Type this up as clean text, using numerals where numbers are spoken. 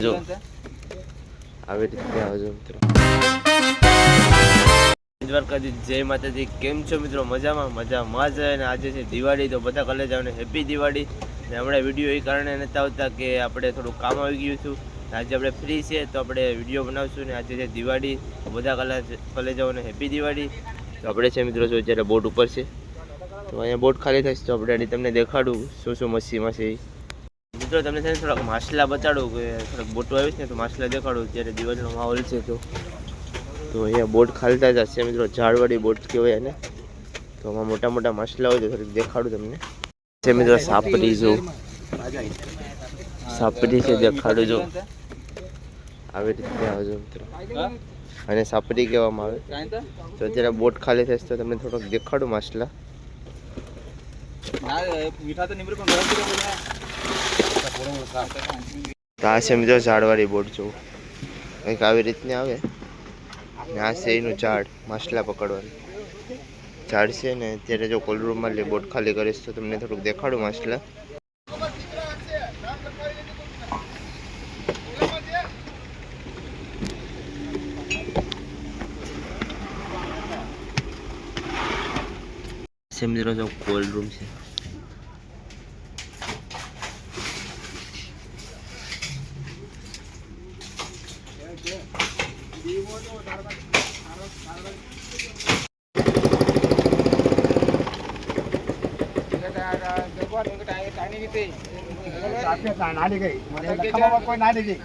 જો આવી રીતે આવજો મિત્રો. દ્વારકાધીશ, જય માતાજી. કેમ છો મિત્રો? મજામાં જ. અને આજે છે દિવાળી, તો બધા કલે જાવને હેપી દિવાળી. ને હમણાં વિડીયો એ કારણે નહોતા આવતા કે આપણે થોડું કામ આવી ગયું હતું. આજે આપણે ફ્રી છે તો આપણે વિડીયો બનાવશું. ને આજે છે દિવાળી, બધા કલે જાવને હેપી દિવાળી. તો આપણે છે મિત્રો જો અત્યારે બોટ ઉપર છે, તો અહીંયા બોટ ખાલી થશે તો આપણે તમને દેખાડું શું શું મસીમાં છે. મિત્રો તમને છે ને થોડાક માછલા બતાડું કે થોડાક બોટો આવીશ ને તો માછલા દેખાડું. અત્યારે દિવાળીનો માહોલ છે તો અહીંયા બોટ ખાલતા જશે મિત્રો. ઝાડવાળી બોટ કહેવાય ને. તો આમાં મોટા મોટા માછલા હોય તો થોડીક દેખાડું તમને. છે મિત્રો સાપરી, જો સાપરી છે, દેખાડું જો આવી રીતે આવજો મિત્રો. અને સાપરી કહેવામાં આવે. તો અત્યારે બોટ ખાલી થશે તો તમને થોડોક દેખાડું માછલા. તો આ છે મિત્રો ઝાડવાળી બોટ, જો કંઈક આવી રીતની આવે. આ છે એનું ઝાડ, માછલા પકડવાનું ઝાડ છે ને. અત્યારે જો કોલ્ડ રૂમમાં બોટ ખાલી કરીશ તો તમને થોડુંક દેખાડું માછલા. મિત્રો જો કોલ્ડ રૂમ છે. નાની ગઈ